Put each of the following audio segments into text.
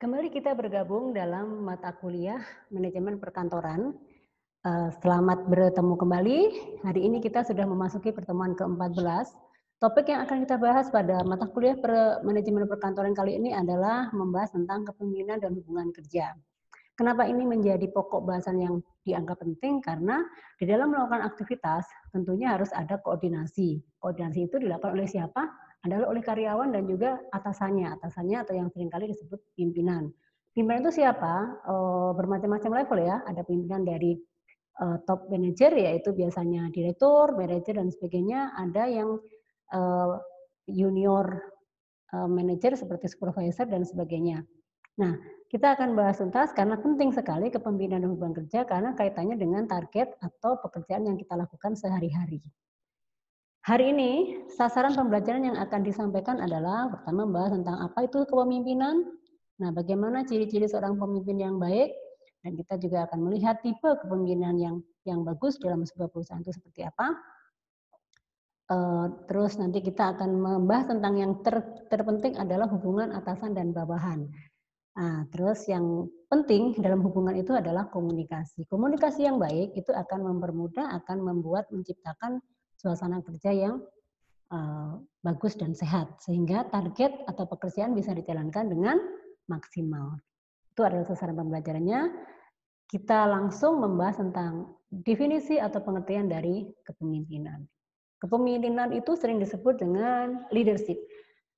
Kembali kita bergabung dalam mata kuliah Manajemen Perkantoran. Selamat bertemu kembali. Hari ini kita sudah memasuki pertemuan ke-14. Topik yang akan kita bahas pada mata kuliah Manajemen Perkantoran kali ini adalah membahas tentang kepemimpinan dan hubungan kerja. Kenapa ini menjadi pokok bahasan yang dianggap penting? Karena di dalam melakukan aktivitas tentunya harus ada koordinasi. Koordinasi itu dilakukan oleh siapa? Adalah oleh karyawan dan juga atasannya. Atasannya atau yang seringkali disebut pimpinan. Pimpinan itu siapa? Bermacam-macam level ya. Ada pimpinan dari top manager yaitu biasanya direktur, manajer dan sebagainya. Ada yang junior manajer seperti supervisor dan sebagainya. Nah, kita akan bahas tuntas karena penting sekali kepemimpinan dan hubungan kerja karena kaitannya dengan target atau pekerjaan yang kita lakukan sehari-hari. Hari ini, sasaran pembelajaran yang akan disampaikan adalah pertama membahas tentang apa itu kepemimpinan, nah bagaimana ciri-ciri seorang pemimpin yang baik, dan kita juga akan melihat tipe kepemimpinan yang bagus dalam sebuah perusahaan itu seperti apa. Terus nanti kita akan membahas tentang yang terpenting adalah hubungan atasan dan bawahan. Nah, terus yang penting dalam hubungan itu adalah komunikasi. Komunikasi yang baik itu akan mempermudah, akan membuat menciptakan suasana kerja yang bagus dan sehat, sehingga target atau pekerjaan bisa dijalankan dengan maksimal. Itu adalah sasaran pembelajarannya. Kita langsung membahas tentang definisi atau pengertian dari kepemimpinan. Kepemimpinan itu sering disebut dengan leadership.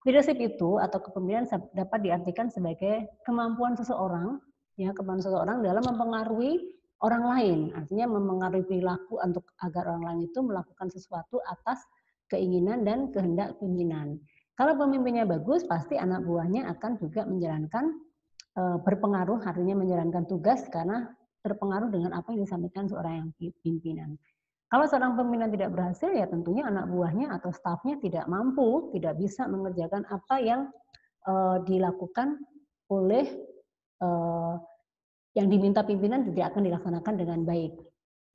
Leadership itu atau kepemimpinan dapat diartikan sebagai kemampuan seseorang, ya kemampuan seseorang dalam mempengaruhi orang lain, artinya mempengaruhi perilaku untuk agar orang lain itu melakukan sesuatu atas keinginan dan kehendak pimpinan. Kalau pemimpinnya bagus, pasti anak buahnya akan juga menjalankan berpengaruh, artinya menjalankan tugas karena terpengaruh dengan apa yang disampaikan seorang yang pimpinan. Kalau seorang pimpinan tidak berhasil, ya tentunya anak buahnya atau stafnya tidak mampu, tidak bisa mengerjakan apa yang dilakukan oleh yang diminta pimpinan tidak akan dilaksanakan dengan baik.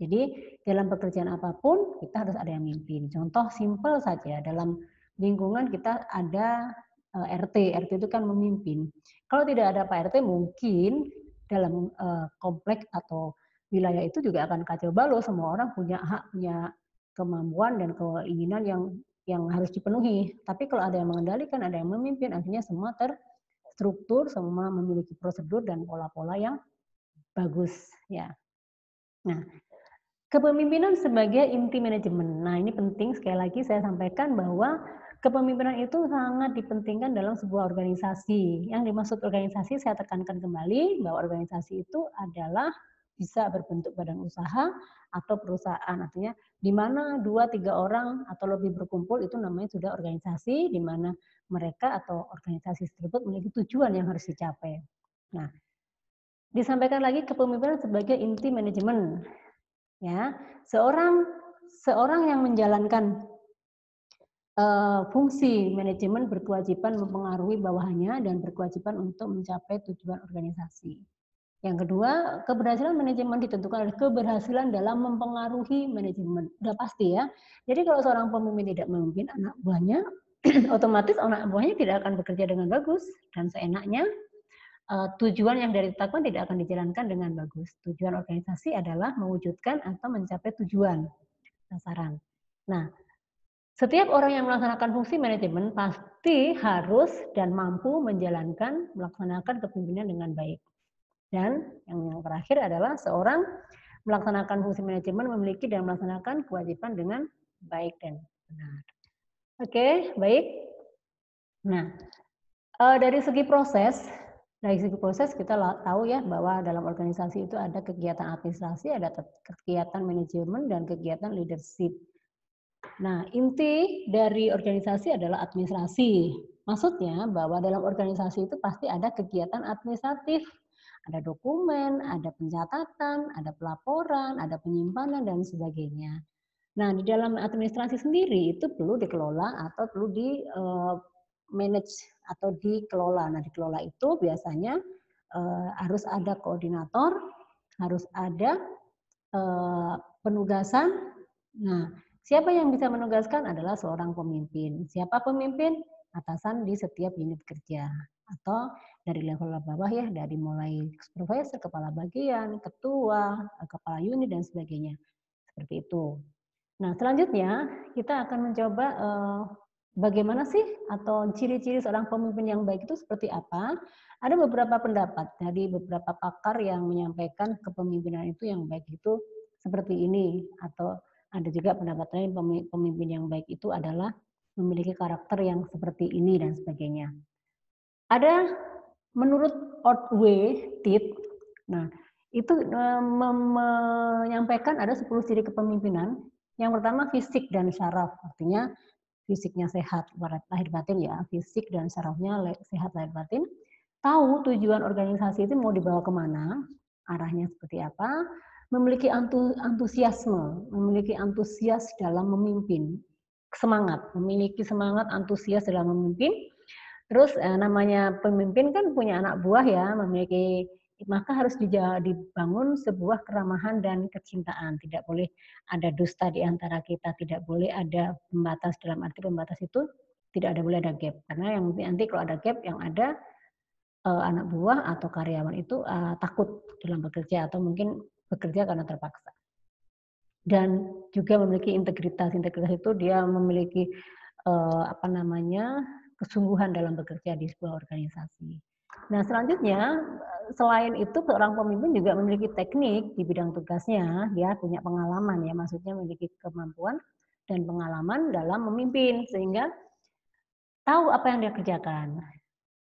Jadi dalam pekerjaan apapun kita harus ada yang mimpin. Contoh simpel saja dalam lingkungan kita ada RT. RT itu kan memimpin. Kalau tidak ada Pak RT mungkin dalam komplek atau wilayah itu juga akan kacau balau. Semua orang punya hak, punya kemampuan dan keinginan yang harus dipenuhi. Tapi kalau ada yang mengendalikan, ada yang memimpin, artinya semua terstruktur, semua memiliki prosedur dan pola-pola yang bagus ya. Nah, kepemimpinan sebagai inti manajemen. Nah, ini penting sekali lagi saya sampaikan bahwa kepemimpinan itu sangat dipentingkan dalam sebuah organisasi. Yang dimaksud organisasi saya tekankan kembali bahwa organisasi itu adalah bisa berbentuk badan usaha atau perusahaan. Artinya di mana 2-3 orang atau lebih berkumpul itu namanya sudah organisasi, di mana mereka atau organisasi tersebut memiliki tujuan yang harus dicapai. Nah, disampaikan lagi kepemimpinan sebagai inti manajemen. Ya, seorang yang menjalankan fungsi manajemen berkewajiban mempengaruhi bawahannya dan berkewajiban untuk mencapai tujuan organisasi. Yang kedua, keberhasilan manajemen ditentukan oleh keberhasilan dalam mempengaruhi manajemen. Udah pasti ya. Jadi kalau seorang pemimpin tidak memimpin anak buahnya, otomatis anak buahnya tidak akan bekerja dengan bagus dan seenaknya. Tujuan yang ditetapkan tidak akan dijalankan dengan bagus. Tujuan organisasi adalah mewujudkan atau mencapai tujuan sasaran. Nah, setiap orang yang melaksanakan fungsi manajemen pasti harus dan mampu melaksanakan kepemimpinan dengan baik. Dan yang terakhir adalah seorang melaksanakan fungsi manajemen memiliki dan melaksanakan kewajiban dengan baik dan benar. Oke, baik. Nah, dari segi proses kita tahu ya bahwa dalam organisasi itu ada kegiatan administrasi, ada kegiatan manajemen, dan kegiatan leadership. Nah, inti dari organisasi adalah administrasi. Maksudnya bahwa dalam organisasi itu pasti ada kegiatan administratif. Ada dokumen, ada pencatatan, ada pelaporan, ada penyimpanan, dan sebagainya. Nah, di dalam administrasi sendiri itu perlu dikelola atau perlu di manage atau dikelola. Nah, dikelola itu biasanya harus ada koordinator, harus ada penugasan. Nah, siapa yang bisa menugaskan adalah seorang pemimpin. Siapa pemimpin? Atasan di setiap unit kerja. atau dari level bawah ya, dari mulai supervisor, kepala bagian, ketua, kepala unit dan sebagainya. Seperti itu. Nah, selanjutnya kita akan mencoba bagaimana sih atau ciri-ciri seorang pemimpin yang baik itu seperti apa? Ada beberapa pendapat dari beberapa pakar yang menyampaikan kepemimpinan itu yang baik itu seperti ini, atau ada juga pendapat lain pemimpin yang baik itu adalah memiliki karakter yang seperti ini dan sebagainya. Ada menurut Otway Tit, nah itu menyampaikan ada 10 ciri kepemimpinan. Yang pertama fisik dan syaraf, artinya fisiknya sehat, lahir batin ya, fisik dan syarafnya sehat lahir batin. Tahu tujuan organisasi itu mau dibawa kemana, arahnya seperti apa, memiliki antusiasme, memiliki antusias dalam memimpin, semangat, memiliki semangat antusias dalam memimpin. Terus namanya pemimpin kan punya anak buah ya, maka harus dibangun sebuah keramahan dan kecintaan. Tidak boleh ada dusta di antara kita, tidak boleh ada pembatas, dalam arti pembatas itu tidak boleh ada gap. Karena yang nanti kalau ada gap, yang ada anak buah atau karyawan itu takut dalam bekerja atau mungkin bekerja karena terpaksa. Dan juga memiliki integritas. Integritas itu dia memiliki kesungguhan dalam bekerja di sebuah organisasi. Nah, selanjutnya selain itu seorang pemimpin juga memiliki teknik di bidang tugasnya, dia punya pengalaman ya, maksudnya memiliki kemampuan dan pengalaman dalam memimpin sehingga tahu apa yang dia kerjakan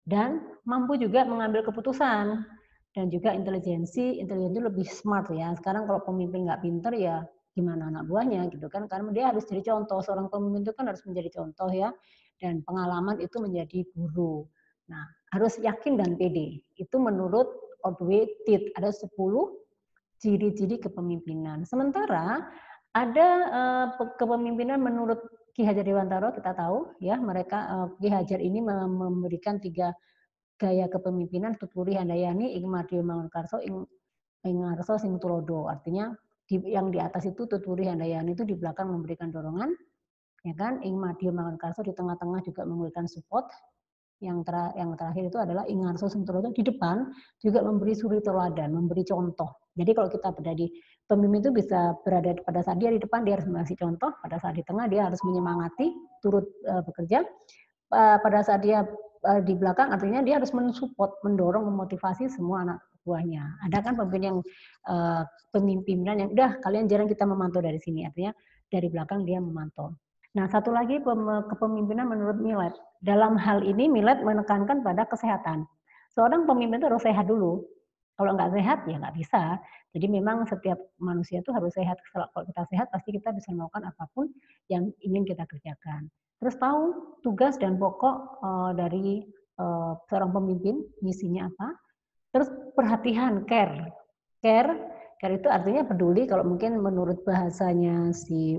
dan mampu juga mengambil keputusan dan juga intelijensi lebih smart ya. Sekarang kalau pemimpin nggak pinter ya gimana anak buahnya gitu kan, karena dia harus jadi contoh. Seorang pemimpin itu kan harus menjadi contoh ya, dan pengalaman itu menjadi guru. Nah, harus yakin dan pede. Itu menurut Otway Tit ada 10 ciri-ciri kepemimpinan. Sementara ada kepemimpinan menurut Ki Hajar Dewantara, kita tahu ya, mereka Ki Hajar ini memberikan 3 gaya kepemimpinan, tuturi handayani, ing madya mangunkarso, ing ngarso sing tulodo. Artinya yang di atas itu tuturi handayani itu di belakang memberikan dorongan, ya kan? Ing madya mangunkarso di tengah-tengah juga memberikan support. Yang terakhir itu adalah ing ngarso sing tulodo, di depan juga memberi suri teladan, memberi contoh. Jadi kalau kita berada di pemimpin itu bisa berada pada saat dia di depan dia harus mengasih contoh, pada saat di tengah dia harus menyemangati, turut bekerja, pada saat dia di belakang artinya dia harus mensupport, mendorong, memotivasi semua anak buahnya. Ada kan pemimpin yang pemimpinan yang udah kalian jarang kita memantau dari sini, artinya dari belakang dia memantau. Nah, satu lagi kepemimpinan menurut Millet. Dalam hal ini Millet menekankan pada kesehatan. Seorang pemimpin itu harus sehat dulu. Kalau nggak sehat ya nggak bisa. Jadi memang setiap manusia itu harus sehat. Kalau kita sehat pasti kita bisa melakukan apapun yang ingin kita kerjakan. Terus tahu tugas dan pokok dari seorang pemimpin, misinya apa. Terus perhatian, care. Care itu artinya peduli, kalau mungkin menurut bahasanya si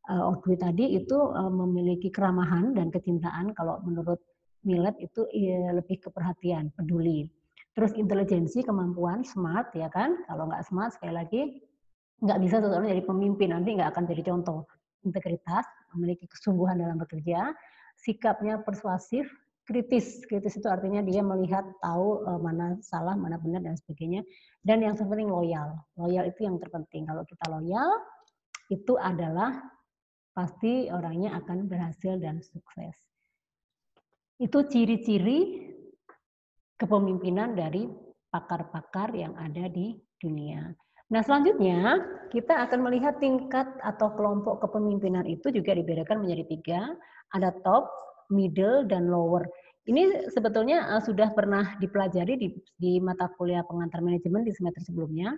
Otway tadi itu memiliki keramahan dan kecintaan, kalau menurut Millet itu lebih ke perhatian, peduli. Terus intelijensi, kemampuan, smart ya kan. Kalau nggak smart sekali lagi nggak bisa seseorang jadi pemimpin, nanti nggak akan jadi contoh. Integritas, memiliki kesungguhan dalam bekerja, sikapnya persuasif, kritis. Kritis itu artinya dia melihat, tahu mana salah, mana benar dan sebagainya. Dan yang terpenting loyal. Loyal itu yang terpenting. Kalau kita loyal, itu adalah pasti orangnya akan berhasil dan sukses. Itu ciri-ciri kepemimpinan dari pakar-pakar yang ada di dunia. Nah, selanjutnya kita akan melihat tingkat atau kelompok kepemimpinan itu juga dibedakan menjadi 3. Ada top, middle, dan lower. Ini sebetulnya sudah pernah dipelajari di mata kuliah pengantar manajemen di semester sebelumnya.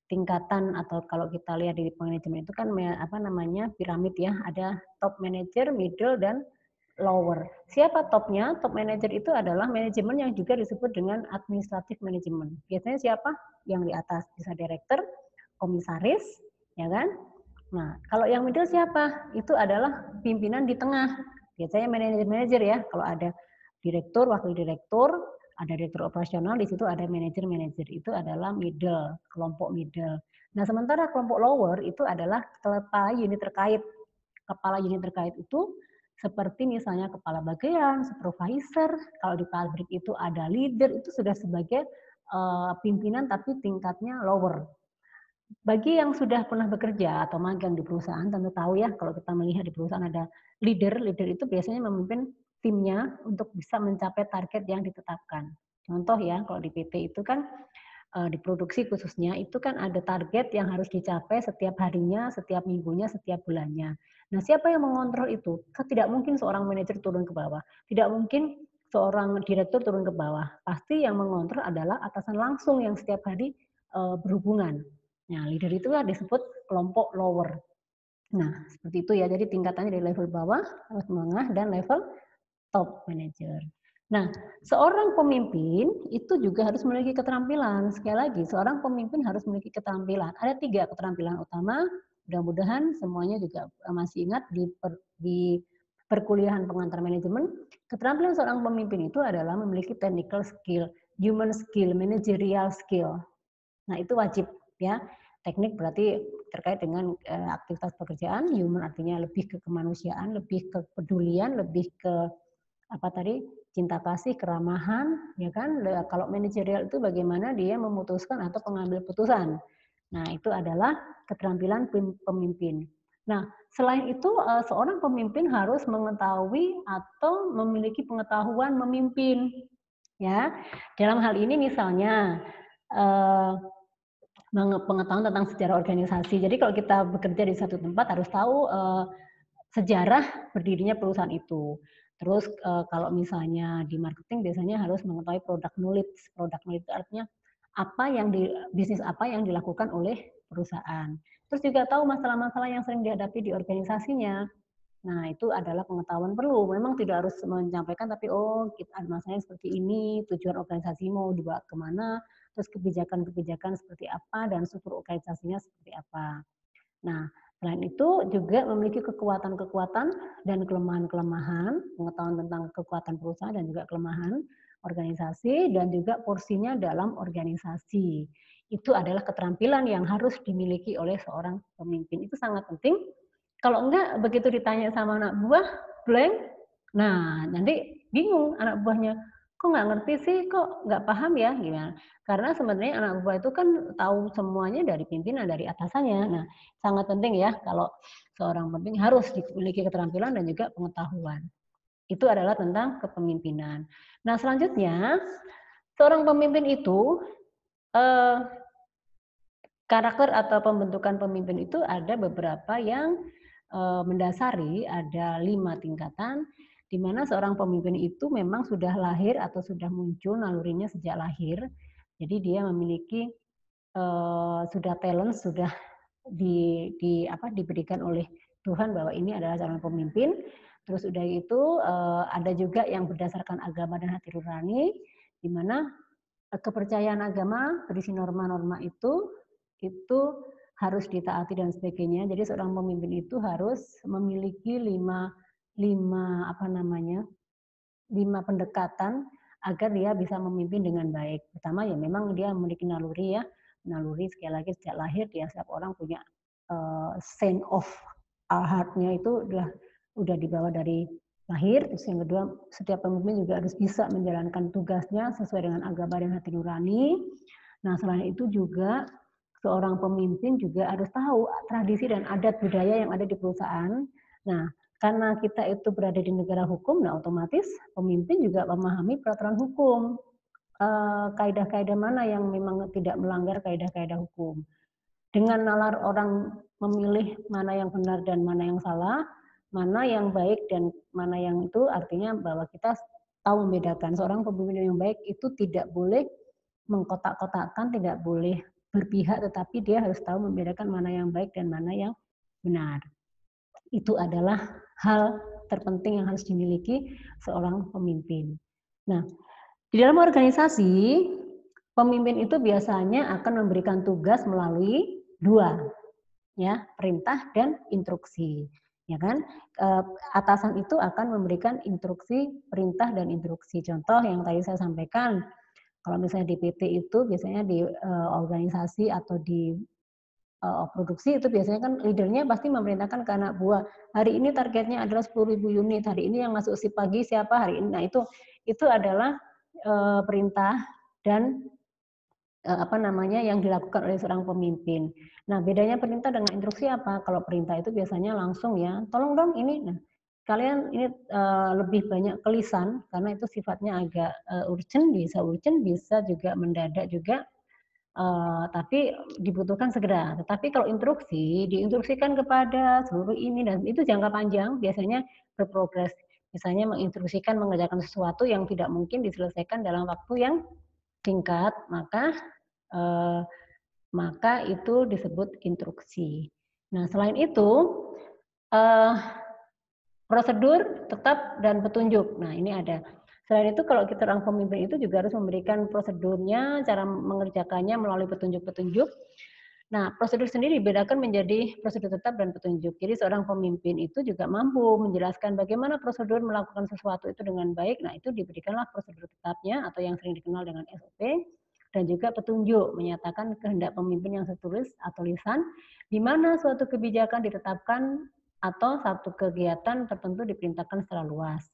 Tingkatan atau kalau kita lihat di manajemen itu kan piramid ya, ada top manager, middle, dan lower. Siapa topnya? Top manager itu adalah manajemen yang juga disebut dengan administratif manajemen. Biasanya siapa? Yang di atas, bisa direktur, komisaris, ya kan? Nah, kalau yang middle siapa? Itu adalah pimpinan di tengah. Biasanya manajer ya, kalau ada direktur, wakil direktur, ada direktur operasional, di situ ada manajer. Itu adalah middle, kelompok middle. Nah, sementara kelompok lower itu adalah kepala unit terkait. Kepala unit terkait itu seperti misalnya kepala bagian, supervisor, kalau di pabrik itu ada leader, itu sudah sebagai pimpinan tapi tingkatnya lower. Bagi yang sudah pernah bekerja atau magang di perusahaan, tentu tahu ya kalau kita melihat di perusahaan ada leader, leader itu biasanya memimpin timnya untuk bisa mencapai target yang ditetapkan. Contoh ya, kalau di PT itu kan di produksi khususnya itu kan ada target yang harus dicapai setiap harinya, setiap minggunya, setiap bulannya. Nah, siapa yang mengontrol itu? Kan tidak mungkin seorang manajer turun ke bawah, tidak mungkin seorang direktur turun ke bawah. Pasti yang mengontrol adalah atasan langsung yang setiap hari berhubungan. Nah, leader itu disebut kelompok lower. Nah, seperti itu ya. Jadi tingkatannya dari level bawah, level menengah, dan level top manager. Nah, seorang pemimpin itu juga harus memiliki keterampilan. Sekali lagi, seorang pemimpin harus memiliki keterampilan. Ada 3 keterampilan utama. Mudah-mudahan semuanya juga masih ingat di perkuliahan pengantar manajemen. Keterampilan seorang pemimpin itu adalah memiliki technical skill, human skill, managerial skill. Nah, itu wajib ya. Teknik berarti terkait dengan aktivitas pekerjaan, human artinya lebih ke kemanusiaan, lebih ke kepedulian, lebih ke apa tadi? Cinta kasih, keramahan, ya kan? Kalau manajerial itu bagaimana dia memutuskan atau pengambil putusan. Nah, itu adalah keterampilan pemimpin. Nah, selain itu seorang pemimpin harus mengetahui atau memiliki pengetahuan memimpin. Ya, dalam hal ini misalnya pengetahuan tentang sejarah organisasi. Jadi kalau kita bekerja di satu tempat harus tahu sejarah berdirinya perusahaan itu. Terus kalau misalnya di marketing biasanya harus mengetahui product knowledge. Product knowledge itu artinya bisnis apa yang dilakukan oleh perusahaan. Terus juga tahu masalah-masalah yang sering dihadapi di organisasinya. Nah, itu adalah pengetahuan perlu. Memang tidak harus menyampaikan, tapi kita masalahnya seperti ini, tujuan organisasi mau dibawa kemana, terus kebijakan-kebijakan seperti apa, dan struktur organisasinya seperti apa. Nah, selain itu juga memiliki kekuatan-kekuatan dan kelemahan-kelemahan, pengetahuan tentang kekuatan perusahaan dan juga kelemahan organisasi, dan juga porsinya dalam organisasi. Itu adalah keterampilan yang harus dimiliki oleh seorang pemimpin. Itu sangat penting. Kalau enggak, begitu ditanya sama anak buah, blank. Nah, nanti bingung anak buahnya, kok nggak ngerti sih, kok nggak paham ya, gimana. Karena sebenarnya anak buah itu kan tahu semuanya dari pimpinan, dari atasannya. Nah, sangat penting ya kalau seorang pemimpin harus memiliki keterampilan dan juga pengetahuan. Itu adalah tentang kepemimpinan. Nah, selanjutnya, seorang pemimpin itu, karakter atau pembentukan pemimpin itu ada beberapa yang mendasari, ada 5 tingkatan, di mana seorang pemimpin itu memang sudah lahir atau sudah muncul nalurinya sejak lahir. Jadi dia memiliki sudah talent, sudah diberikan oleh Tuhan bahwa ini adalah calon pemimpin. Terus udah itu ada juga yang berdasarkan agama dan hati nurani, di mana kepercayaan agama berisi norma-norma itu harus ditaati dan sebagainya. Jadi seorang pemimpin itu harus memiliki lima pendekatan agar dia bisa memimpin dengan baik. Pertama ya memang dia memiliki naluri ya, naluri sekali lagi sejak lahir dia setiap orang punya sense of heart-nya itu udah dibawa dari lahir. Terus yang kedua, setiap pemimpin juga harus bisa menjalankan tugasnya sesuai dengan agama dan hati nurani. Nah, selain itu juga seorang pemimpin juga harus tahu tradisi dan adat budaya yang ada di perusahaan. Nah, karena kita itu berada di negara hukum, nah otomatis pemimpin juga memahami peraturan hukum. Kaidah-kaidah mana yang memang tidak melanggar kaidah-kaidah hukum. Dengan nalar orang memilih mana yang benar dan mana yang salah, mana yang baik dan mana yang itu artinya bahwa kita tahu membedakan. Seorang pemimpin yang baik itu tidak boleh mengkotak-kotakkan, tidak boleh berpihak, tetapi dia harus tahu membedakan mana yang baik dan mana yang benar. Itu adalah hal terpenting yang harus dimiliki seorang pemimpin. Nah, di dalam organisasi, pemimpin itu biasanya akan memberikan tugas melalui 2, ya, perintah dan instruksi. Ya kan? Atasan itu akan memberikan instruksi, perintah dan instruksi. Contoh yang tadi saya sampaikan, kalau misalnya di PT itu biasanya di organisasi atau di produksi itu biasanya kan leader-nya pasti memerintahkan ke anak buah, hari ini targetnya adalah 10.000 unit, hari ini yang masuk shift pagi siapa hari ini. Nah itu adalah perintah dan yang dilakukan oleh seorang pemimpin. Nah, bedanya perintah dengan instruksi apa? Kalau perintah itu biasanya langsung ya, tolong dong ini. Nah, kalian ini lebih banyak ke lisan karena itu sifatnya agak urgent, bisa juga mendadak juga, tapi dibutuhkan segera. Tetapi kalau instruksi, diinstruksikan kepada seluruh ini dan itu jangka panjang, biasanya berprogres. Misalnya menginstruksikan mengerjakan sesuatu yang tidak mungkin diselesaikan dalam waktu yang singkat, maka itu disebut instruksi. Nah, selain itu, prosedur, tetap, dan petunjuk. Nah, ini ada. Selain itu, kalau kita orang pemimpin itu juga harus memberikan prosedurnya, cara mengerjakannya melalui petunjuk-petunjuk. Nah, prosedur sendiri dibedakan menjadi prosedur tetap dan petunjuk. Jadi seorang pemimpin itu juga mampu menjelaskan bagaimana prosedur melakukan sesuatu itu dengan baik. Nah, itu diberikanlah prosedur tetapnya atau yang sering dikenal dengan SOP dan juga petunjuk menyatakan kehendak pemimpin yang tertulis atau lisan di mana suatu kebijakan ditetapkan atau satu kegiatan tertentu diperintahkan secara luas.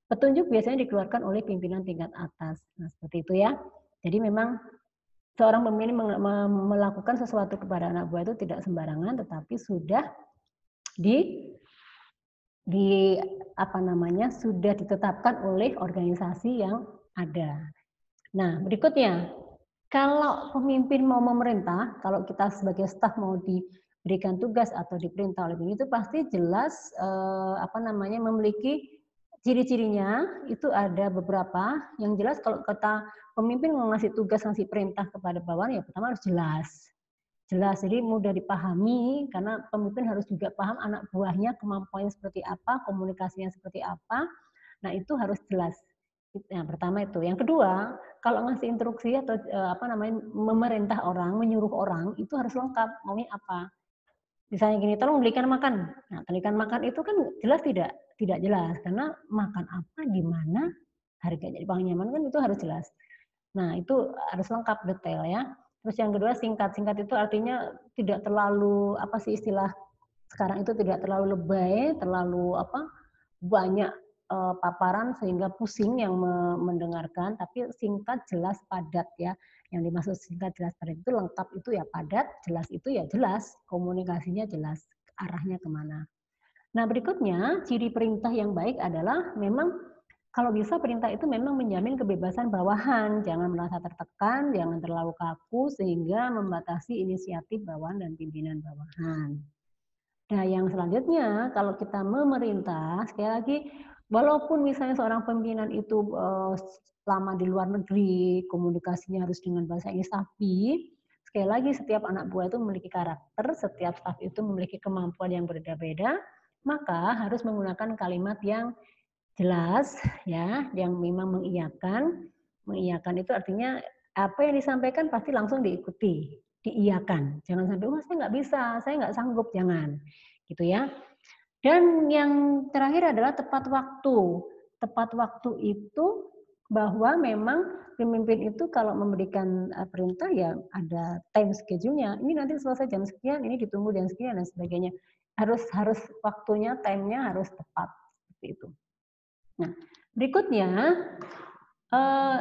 Petunjuk biasanya dikeluarkan oleh pimpinan tingkat atas. Nah, seperti itu ya. Jadi memang seorang pemimpin melakukan sesuatu kepada anak buah itu tidak sembarangan, tetapi sudah sudah ditetapkan oleh organisasi yang ada. Nah, berikutnya, kalau pemimpin mau memerintah, kalau kita sebagai staf mau diberikan tugas atau diperintah oleh pemimpin itu pasti jelas memiliki ciri-cirinya. Itu ada beberapa. Yang jelas kalau kata pemimpin mau ngasih tugas, ngasih perintah kepada bawahan, ya pertama harus jelas. Jelas, jadi mudah dipahami karena pemimpin harus juga paham anak buahnya kemampuannya seperti apa, komunikasinya seperti apa. Nah, itu harus jelas. Yang pertama itu. Yang kedua, kalau ngasih instruksi atau memerintah orang, menyuruh orang, itu harus lengkap. Maunya apa? Misalnya gini, tolong belikan makan. Nah, belikan makan itu kan jelas tidak? Tidak jelas. Karena makan apa, di mana, harganya di paling nyaman kan itu harus jelas. Nah, itu harus lengkap detail ya. Terus yang kedua singkat. Singkat itu artinya tidak terlalu istilah sekarang itu tidak terlalu lebay, terlalu banyak paparan sehingga pusing yang mendengarkan, tapi singkat, jelas, padat ya. Yang dimaksud singkat, jelas, padat itu lengkap itu ya padat, jelas itu ya jelas, komunikasinya jelas, arahnya kemana. Nah, berikutnya ciri perintah yang baik adalah memang kalau bisa perintah itu memang menjamin kebebasan bawahan, jangan merasa tertekan, jangan terlalu kaku sehingga membatasi inisiatif bawahan dan pimpinan bawahan. Nah, yang selanjutnya kalau kita memerintah, sekali lagi walaupun misalnya seorang pimpinan itu lama di luar negeri, komunikasinya harus dengan bahasa Inggris, tapi sekali lagi setiap anak buah itu memiliki karakter, setiap staf itu memiliki kemampuan yang berbeda-beda, maka harus menggunakan kalimat yang jelas ya, yang memang mengiyakan. Mengiyakan itu artinya apa yang disampaikan pasti langsung diikuti, diiyakan. Jangan sampai, wah saya nggak bisa, saya nggak sanggup, jangan. Gitu ya. Dan yang terakhir adalah tepat waktu. Tepat waktu itu bahwa memang pemimpin itu kalau memberikan perintah ya ada time schedule-nya. Ini nanti selesai jam sekian, ini ditunggu jam sekian dan sebagainya. Harus waktunya, time-nya harus tepat seperti itu. Nah, berikutnya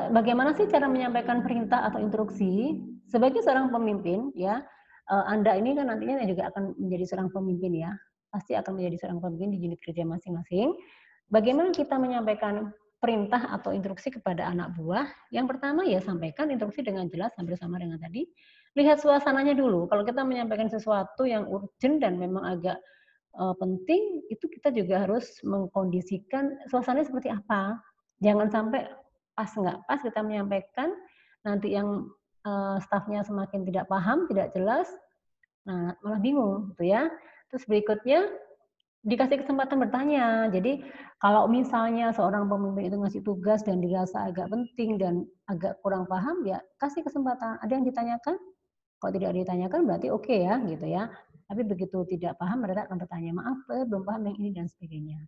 bagaimana sih cara menyampaikan perintah atau instruksi sebagai seorang pemimpin ya? Anda ini kan nantinya juga akan menjadi seorang pemimpin ya, pasti akan menjadi seorang pemimpin di unit kerja masing-masing. Bagaimana kita menyampaikan perintah atau instruksi kepada anak buah? Yang pertama ya sampaikan instruksi dengan jelas hampir sama dengan tadi. Lihat suasananya dulu. Kalau kita menyampaikan sesuatu yang urgent dan memang agak penting, itu kita juga harus mengkondisikan suasananya seperti apa. Jangan sampai pas nggak pas kita menyampaikan, nanti yang stafnya semakin tidak paham, tidak jelas, nah malah bingung gitu ya. Terus berikutnya dikasih kesempatan bertanya. Jadi kalau misalnya seorang pemimpin itu ngasih tugas dan dirasa agak penting dan agak kurang paham, ya kasih kesempatan. Ada yang ditanyakan? Kalau tidak ditanyakan berarti oke ya gitu ya. Tapi begitu tidak paham mereka akan bertanya, maaf belum paham yang ini dan sebagainya.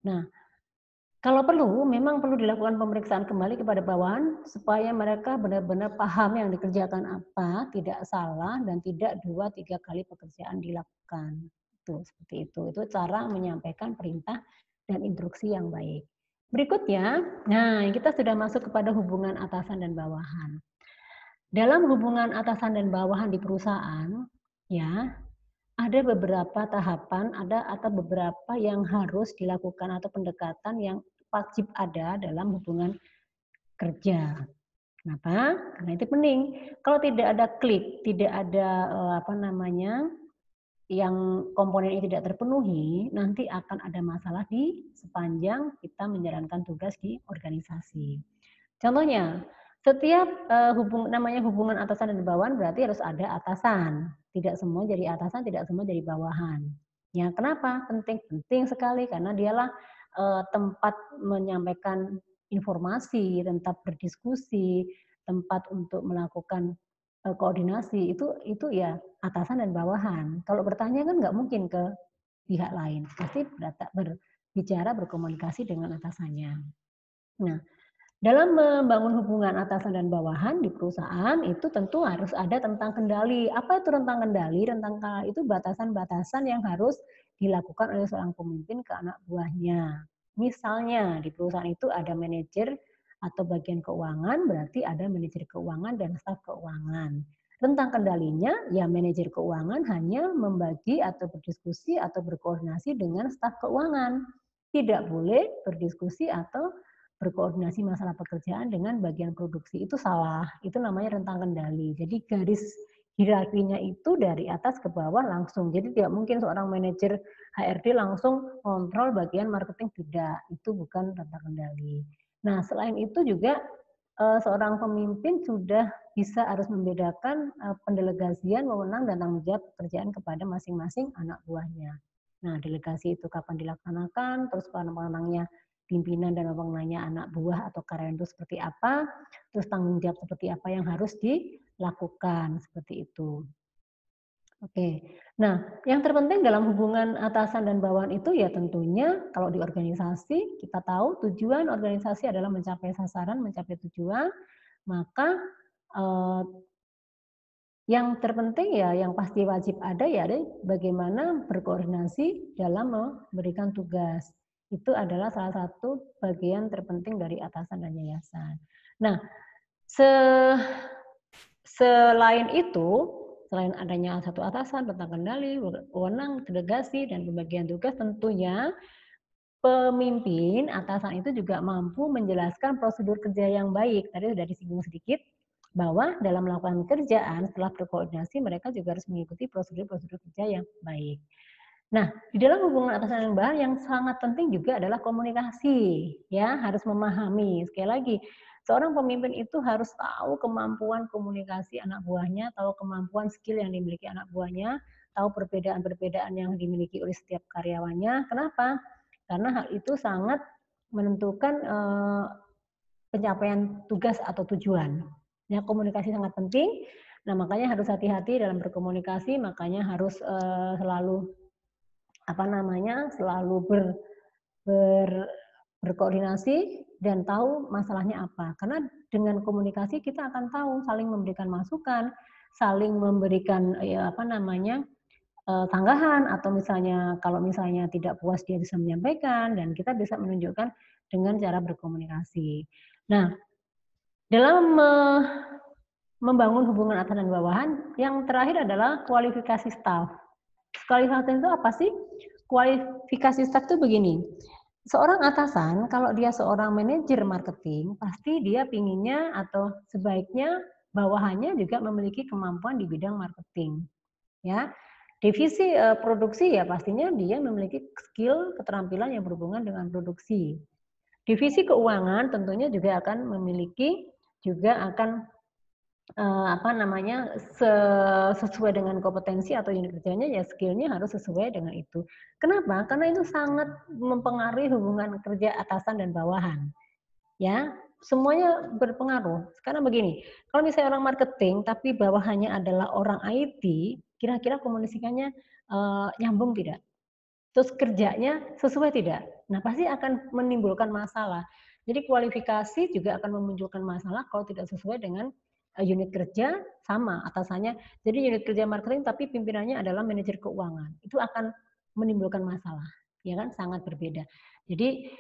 Nah, Kalau perlu, memang perlu dilakukan pemeriksaan kembali kepada bawahan supaya mereka benar-benar paham yang dikerjakan apa, tidak salah dan tidak 2, 3 kali pekerjaan dilakukan. Itu, seperti itu. Itu cara menyampaikan perintah dan instruksi yang baik. Berikutnya, nah kita sudah masuk kepada hubungan atasan dan bawahan. Dalam hubungan atasan dan bawahan di perusahaan, ya, ada beberapa tahapan, ada atau beberapa yang harus dilakukan atau pendekatan yang wajib ada dalam hubungan kerja. Kenapa? Karena itu penting. Kalau tidak ada klik, tidak ada apa namanya, yang komponen ini tidak terpenuhi, nanti akan ada masalah di sepanjang kita menjalankan tugas di organisasi. Contohnya, setiap, namanya hubungan atasan dan bawahan berarti harus ada atasan. Tidak semua jadi atasan, tidak semua jadi bawahan. Ya, kenapa? Penting penting sekali karena dialah, tempat menyampaikan informasi, tempat berdiskusi, tempat untuk melakukan, koordinasi, itu ya atasan dan bawahan. Kalau bertanya kan nggak mungkin ke pihak lain, pasti berbicara, berkomunikasi dengan atasannya. Nah, dalam membangun hubungan atasan dan bawahan di perusahaan itu tentu harus ada rentang kendali. Apa itu rentang kendali? Rentang kendali itu batasan-batasan yang harus dilakukan oleh seorang pemimpin ke anak buahnya. Misalnya di perusahaan itu ada manajer atau bagian keuangan, berarti ada manajer keuangan dan staf keuangan. Rentang kendalinya ya manajer keuangan hanya membagi atau berdiskusi atau berkoordinasi dengan staf keuangan. Tidak boleh berdiskusi atau berkoordinasi masalah pekerjaan dengan bagian produksi, itu salah, itu namanya rentang kendali. Jadi garis hierarkinya itu dari atas ke bawah langsung. Jadi tidak mungkin seorang manajer HRD langsung kontrol bagian marketing, tidak, itu bukan rentang kendali. Nah, selain itu juga seorang pemimpin sudah bisa harus membedakan pendelegasian wewenang dan tanggung jawab pekerjaan kepada masing-masing anak buahnya. Nah, delegasi itu kapan dilaksanakan, terus wewenangnya pimpinan dan wewenangnya anak buah atau karyawan itu seperti apa, terus tanggung jawab seperti apa yang harus dilakukan, seperti itu. Oke. Nah, yang terpenting dalam hubungan atasan dan bawahan itu ya tentunya kalau di organisasi kita tahu tujuan organisasi adalah mencapai sasaran, mencapai tujuan, maka eh, yang terpenting ya yang pasti wajib ada ya ada bagaimana berkoordinasi dalam memberikan tugas. Itu adalah salah satu bagian terpenting dari atasan dan yayasan. Nah, se selain itu, selain adanya satu atasan, tentang kendali, wewenang, delegasi, dan pembagian tugas, tentunya pemimpin atasan itu juga mampu menjelaskan prosedur kerja yang baik. Tadi sudah disinggung sedikit bahwa dalam melakukan kerjaan setelah berkoordinasi mereka juga harus mengikuti prosedur-prosedur kerja yang baik. Nah, di dalam hubungan atasan dan bawahan yang sangat penting juga adalah komunikasi, ya, harus memahami. Sekali lagi, seorang pemimpin itu harus tahu kemampuan komunikasi anak buahnya, tahu kemampuan skill yang dimiliki anak buahnya, tahu perbedaan-perbedaan yang dimiliki oleh setiap karyawannya. Kenapa? Karena hal itu sangat menentukan pencapaian tugas atau tujuan. Ya, komunikasi sangat penting. Nah, makanya harus hati-hati dalam berkomunikasi, makanya harus selalu apa namanya, selalu ber berkoordinasi dan tahu masalahnya apa. Karena dengan komunikasi kita akan tahu saling memberikan masukan, saling memberikan ya apa namanya, tanggahan atau misalnya kalau misalnya tidak puas dia bisa menyampaikan dan kita bisa menunjukkan dengan cara berkomunikasi. Nah, dalam membangun hubungan atasan dan bawahan, yang terakhir adalah kualifikasi staf. Kualifikasi itu apa sih? Kualifikasi staf itu begini, seorang atasan kalau dia seorang manajer marketing, pasti dia pinginnya atau sebaiknya bawahannya juga memiliki kemampuan di bidang marketing, ya. Divisi produksi ya pastinya dia memiliki skill, keterampilan yang berhubungan dengan produksi. Divisi keuangan tentunya juga akan memiliki juga akan apa namanya, sesuai dengan kompetensi atau unit kerjanya ya skill-nya harus sesuai dengan itu. Kenapa? Karena itu sangat mempengaruhi hubungan kerja atasan dan bawahan, ya. Semuanya berpengaruh. Sekarang begini, kalau misalnya orang marketing tapi bawahannya adalah orang IT, kira-kira komunikasinya, nyambung tidak? terus kerjanya sesuai tidak? Nah, pasti akan menimbulkan masalah. Jadi kualifikasi juga akan memunculkan masalah kalau tidak sesuai dengan unit kerja sama atasannya. Jadi unit kerja marketing tapi pimpinannya adalah manajer keuangan. Itu akan menimbulkan masalah, ya kan? Sangat berbeda. Jadi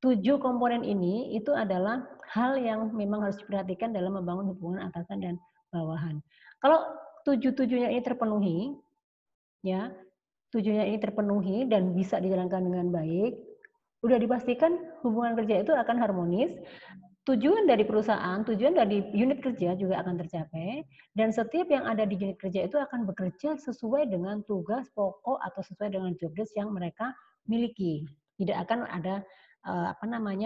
7 komponen ini itu adalah hal yang memang harus diperhatikan dalam membangun hubungan atasan dan bawahan. Kalau 7-7-nya ini terpenuhi, ya, 7-nya ini terpenuhi dan bisa dijalankan dengan baik, udah dipastikan hubungan kerja itu akan harmonis, tujuan dari perusahaan, tujuan dari unit kerja juga akan tercapai, dan setiap yang ada di unit kerja itu akan bekerja sesuai dengan tugas pokok atau sesuai dengan job desk yang mereka miliki. Tidak akan ada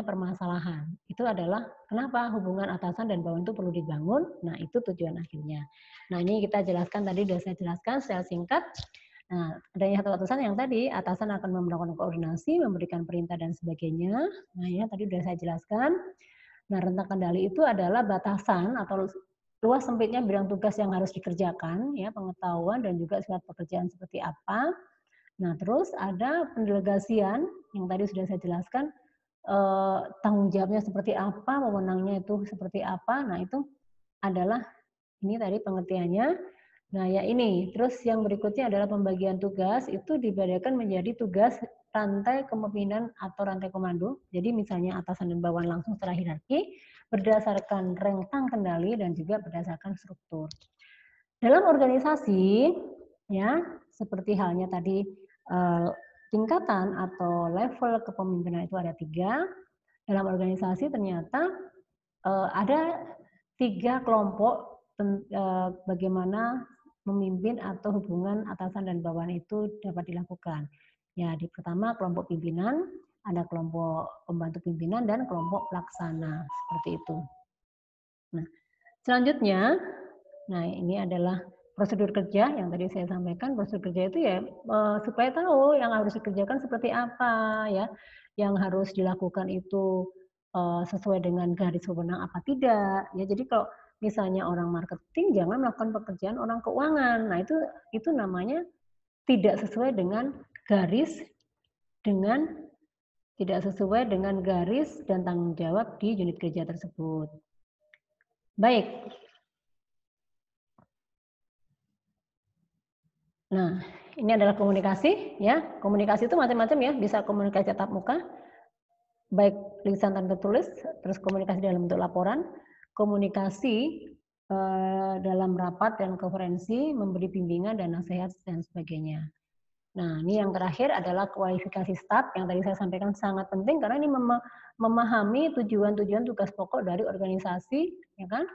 permasalahan. Itu adalah kenapa hubungan atasan dan bawahan itu perlu dibangun. Nah, itu tujuan akhirnya. Nah, ini kita jelaskan tadi, sudah saya jelaskan secara singkat. Nah, adanya satu atasan yang tadi, atasan akan melakukan koordinasi, memberikan perintah dan sebagainya. Nah, ya tadi sudah saya jelaskan. Nah, rentang kendali itu adalah batasan atau luas sempitnya bidang tugas yang harus dikerjakan, ya, pengetahuan dan juga sifat pekerjaan seperti apa. Nah, terus ada pendelegasian yang tadi sudah saya jelaskan, tanggung jawabnya seperti apa, wewenangnya itu seperti apa. Nah, itu adalah ini tadi pengertiannya. Nah, ya ini. Terus yang berikutnya adalah pembagian tugas, itu dibedakan menjadi tugas rantai kepemimpinan atau rantai komando. Jadi misalnya atasan dan bawahan langsung secara hierarki, berdasarkan rentang kendali dan juga berdasarkan struktur. Dalam organisasi, ya, seperti halnya tadi tingkatan atau level kepemimpinan itu ada 3. Dalam organisasi ternyata ada 3 kelompok bagaimana memimpin atau hubungan atasan dan bawahan itu dapat dilakukan. Ya, di pertama kelompok pimpinan, ada kelompok pembantu pimpinan dan kelompok pelaksana, seperti itu. Nah, selanjutnya, nah ini adalah prosedur kerja yang tadi saya sampaikan. Prosedur kerja itu ya supaya tahu yang harus dikerjakan seperti apa, ya, yang harus dilakukan itu sesuai dengan garis wewenang apa tidak. Ya, jadi kalau misalnya orang marketing jangan melakukan pekerjaan orang keuangan. Nah, itu namanya tidak sesuai dengan garis dan tanggung jawab di unit kerja tersebut. Baik. Nah, ini adalah komunikasi, ya. Komunikasi itu macam-macam ya, bisa komunikasi tatap muka, baik lisan dan tertulis, terus komunikasi dalam bentuk laporan, komunikasi dalam rapat dan konferensi, memberi bimbingan dan nasihat dan sebagainya. Nah, ini yang terakhir adalah kualifikasi staf yang tadi saya sampaikan sangat penting karena ini memahami tujuan-tujuan tugas pokok dari organisasi, ya kan?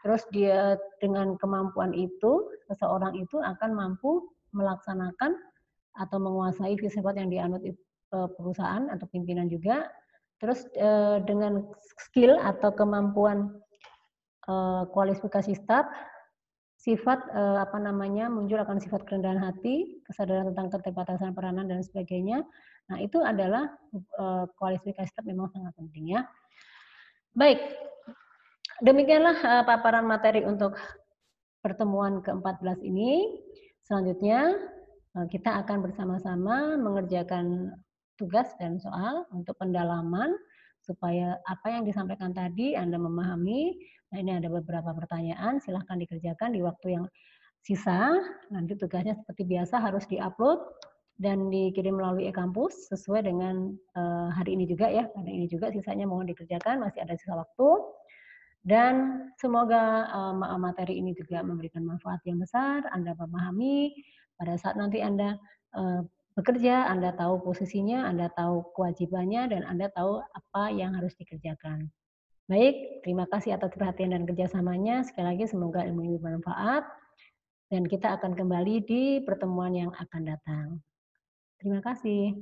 Terus dia dengan kemampuan itu, seseorang itu akan mampu melaksanakan atau menguasai filsafat yang dianut perusahaan atau pimpinan juga. Terus dengan skill atau kemampuan kualifikasi staf, sifat muncul akan sifat kerendahan hati, kesadaran tentang keterbatasan peranan dan sebagainya. Nah, itu adalah kualifikasi staf memang sangat penting ya. Baik, demikianlah paparan materi untuk pertemuan ke-14 ini. Selanjutnya kita akan bersama-sama mengerjakan tugas dan soal untuk pendalaman supaya apa yang disampaikan tadi Anda memahami. Nah, ini ada beberapa pertanyaan, silahkan dikerjakan di waktu yang sisa. Nanti tugasnya seperti biasa harus diupload dan dikirim melalui e-kampus sesuai dengan hari ini juga ya. Hari ini juga sisanya mohon dikerjakan, masih ada sisa waktu. Dan semoga materi ini juga memberikan manfaat yang besar, Anda memahami pada saat nanti Anda bekerja, Anda tahu posisinya, Anda tahu kewajibannya, dan Anda tahu apa yang harus dikerjakan. Baik, terima kasih atas perhatian dan kerjasamanya. Sekali lagi semoga ilmu ini bermanfaat. Dan kita akan kembali di pertemuan yang akan datang. Terima kasih.